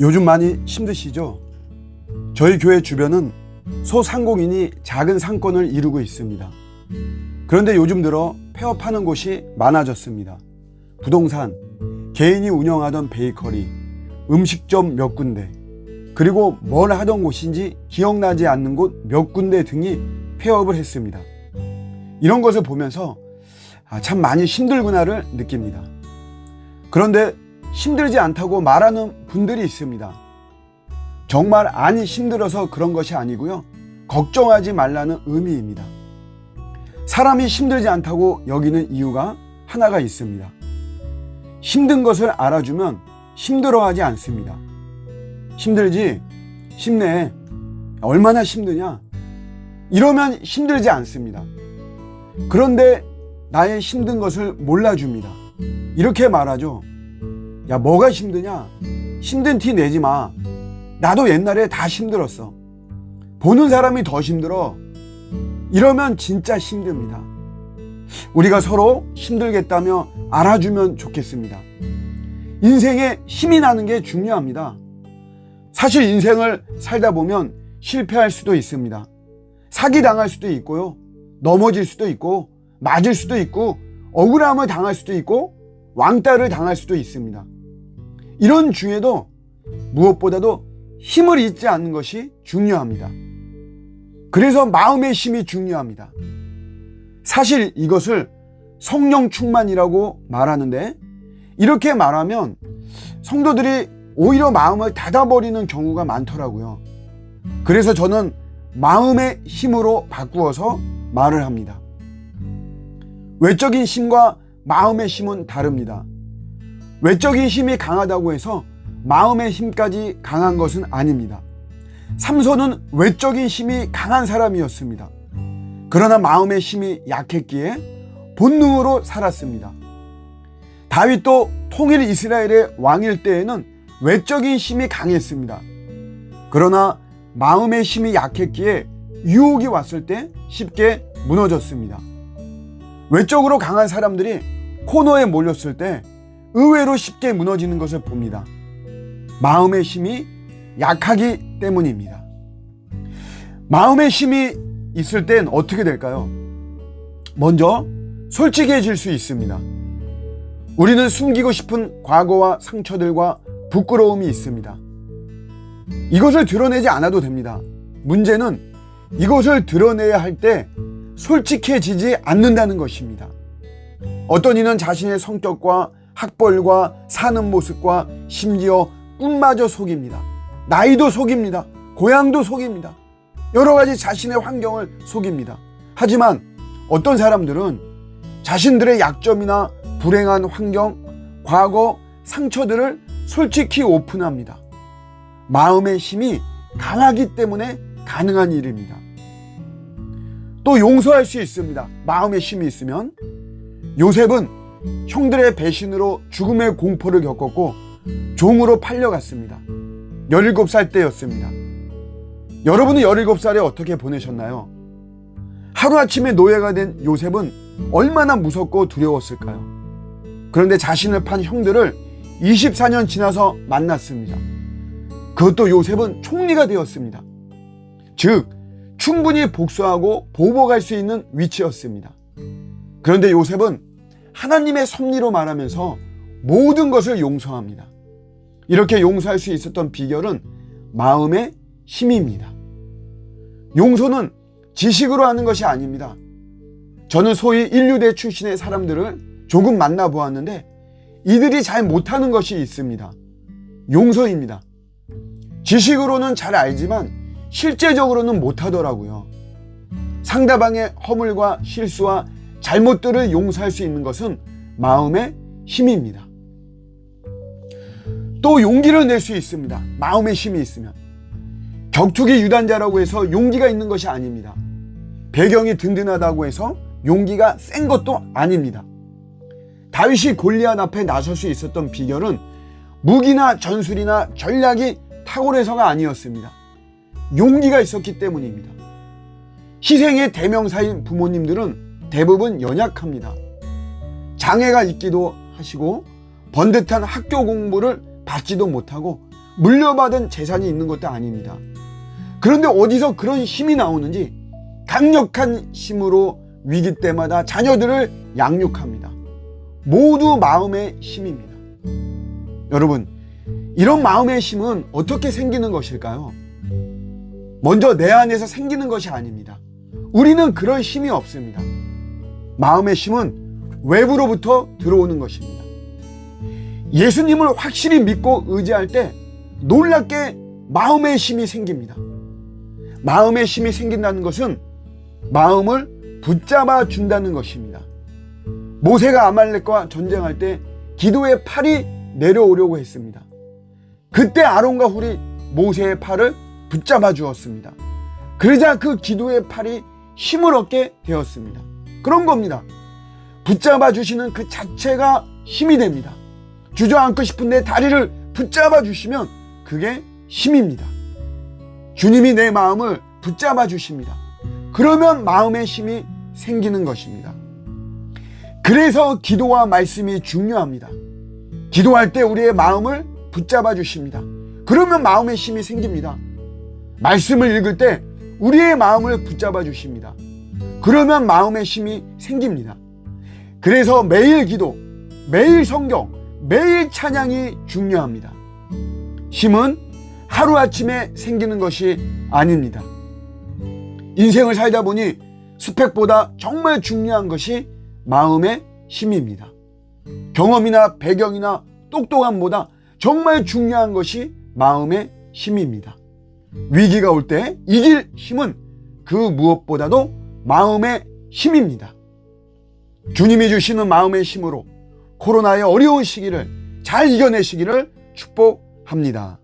요즘 많이 힘드시죠? 저희 교회 주변은 소상공인이 작은 상권을 이루고 있습니다. 그런데 요즘 들어 폐업하는 곳이 많아졌습니다. 부동산, 개인이 운영하던 베이커리, 음식점 몇 군데, 그리고 뭘 하던 곳인지 기억나지 않는 곳 몇 군데 등이 폐업을 했습니다. 이런 것을 보면서 참 많이 힘들구나를 느낍니다. 그런데 힘들지 않다고 말하는 분들이 있습니다. 정말 안이 힘들어서 그런 것이 아니고요, 걱정하지 말라는 의미입니다. 사람이 힘들지 않다고 여기는 이유가 하나가 있습니다. 힘든 것을 알아주면 힘들어하지 않습니다. 힘들지? 힘내. 얼마나 힘드냐? 이러면 힘들지 않습니다. 그런데 나의 힘든 것을 몰라줍니다. 이렇게 말하죠. 야, 뭐가 힘드냐? 힘든 티 내지 마. 나도 옛날에 다 힘들었어. 보는 사람이 더 힘들어. 이러면 진짜 힘듭니다. 우리가 서로 힘들겠다며 알아주면 좋겠습니다. 인생에 힘이 나는 게 중요합니다. 사실 인생을 살다 보면 실패할 수도 있습니다. 사기당할 수도 있고요, 넘어질 수도 있고, 맞을 수도 있고, 억울함을 당할 수도 있고, 왕따를 당할 수도 있습니다. 이런 중에도 무엇보다도 힘을 잊지 않는 것이 중요합니다. 그래서 마음의 힘이 중요합니다. 사실 이것을 성령 충만이라고 말하는데, 이렇게 말하면 성도들이 오히려 마음을 닫아버리는 경우가 많더라고요. 그래서 저는 마음의 힘으로 바꾸어서 말을 합니다. 외적인 힘과 마음의 힘은 다릅니다. 외적인 힘이 강하다고 해서 마음의 힘까지 강한 것은 아닙니다. 삼손은 외적인 힘이 강한 사람이었습니다. 그러나 마음의 힘이 약했기에 본능으로 살았습니다. 다윗도 통일 이스라엘의 왕일 때에는 외적인 힘이 강했습니다. 그러나 마음의 힘이 약했기에 유혹이 왔을 때 쉽게 무너졌습니다. 외적으로 강한 사람들이 코너에 몰렸을 때 의외로 쉽게 무너지는 것을 봅니다. 마음의 힘이 약하기 때문입니다. 마음의 힘이 있을 땐 어떻게 될까요? 먼저 솔직해질 수 있습니다. 우리는 숨기고 싶은 과거와 상처들과 부끄러움이 있습니다. 이것을 드러내지 않아도 됩니다. 문제는 이것을 드러내야 할 때 솔직해지지 않는다는 것입니다. 어떤 이는 자신의 성격과 학벌과 사는 모습과 심지어 꿈마저 속입니다. 나이도 속입니다. 고향도 속입니다. 여러 가지 자신의 환경을 속입니다. 하지만 어떤 사람들은 자신들의 약점이나 불행한 환경, 과거, 상처들을 솔직히 오픈합니다. 마음의 힘이 강하기 때문에 가능한 일입니다. 또 용서할 수 있습니다. 마음의 힘이 있으면. 요셉은 형들의 배신으로 죽음의 공포를 겪었고 종으로 팔려갔습니다. 17살 때였습니다. 여러분은 17살에 어떻게 보내셨나요? 하루아침에 노예가 된 요셉은 얼마나 무섭고 두려웠을까요? 그런데 자신을 판 형들을 24년 지나서 만났습니다. 그것도 요셉은 총리가 되었습니다. 즉, 충분히 복수하고 보복할 수 있는 위치였습니다. 그런데 요셉은 하나님의 섭리로 말하면서 모든 것을 용서합니다. 이렇게 용서할 수 있었던 비결은 마음의 힘입니다. 용서는 지식으로 하는 것이 아닙니다. 저는 소위 인류대 출신의 사람들을 조금 만나보았는데 이들이 잘 못하는 것이 있습니다. 용서입니다. 지식으로는 잘 알지만 실제적으로는 못하더라고요. 상대방의 허물과 실수와 잘못들을 용서할 수 있는 것은 마음의 힘입니다. 또 용기를 낼 수 있습니다. 마음의 힘이 있으면. 격투기 유단자라고 해서 용기가 있는 것이 아닙니다. 배경이 든든하다고 해서 용기가 센 것도 아닙니다. 다윗이 골리앗 앞에 나설 수 있었던 비결은 무기나 전술이나 전략이 탁월해서가 아니었습니다. 용기가 있었기 때문입니다. 희생의 대명사인 부모님들은 대부분 연약합니다. 장애가 있기도 하시고 번듯한 학교 공부를 받지도 못하고 물려받은 재산이 있는 것도 아닙니다. 그런데 어디서 그런 힘이 나오는지 강력한 힘으로 위기 때마다 자녀들을 양육합니다. 모두 마음의 힘입니다. 여러분, 이런 마음의 힘은 어떻게 생기는 것일까요? 먼저 내 안에서 생기는 것이 아닙니다. 우리는 그런 힘이 없습니다. 마음의 힘은 외부로부터 들어오는 것입니다. 예수님을 확실히 믿고 의지할 때 놀랍게 마음의 힘이 생깁니다. 마음의 힘이 생긴다는 것은 마음을 붙잡아 준다는 것입니다. 모세가 아말렉과 전쟁할 때 기도의 팔이 내려오려고 했습니다. 그때 아론과 훌이 모세의 팔을 붙잡아 주었습니다. 그러자 그 기도의 팔이 힘을 얻게 되었습니다. 그런 겁니다. 붙잡아 주시는 그 자체가 힘이 됩니다. 주저앉고 싶은데 다리를 붙잡아 주시면 그게 힘입니다. 주님이 내 마음을 붙잡아 주십니다. 그러면 마음의 힘이 생기는 것입니다. 그래서 기도와 말씀이 중요합니다. 기도할 때 우리의 마음을 붙잡아 주십니다. 그러면 마음의 힘이 생깁니다. 말씀을 읽을 때 우리의 마음을 붙잡아 주십니다. 그러면 마음의 힘이 생깁니다. 그래서 매일 기도, 매일 성경, 매일 찬양이 중요합니다. 힘은 하루아침에 생기는 것이 아닙니다. 인생을 살다 보니 스펙보다 정말 중요한 것이 마음의 힘입니다. 경험이나 배경이나 똑똑함보다 정말 중요한 것이 마음의 힘입니다. 위기가 올 때 이길 힘은 그 무엇보다도 마음의 힘입니다. 주님이 주시는 마음의 힘으로 코로나의 어려운 시기를 잘 이겨내시기를 축복합니다.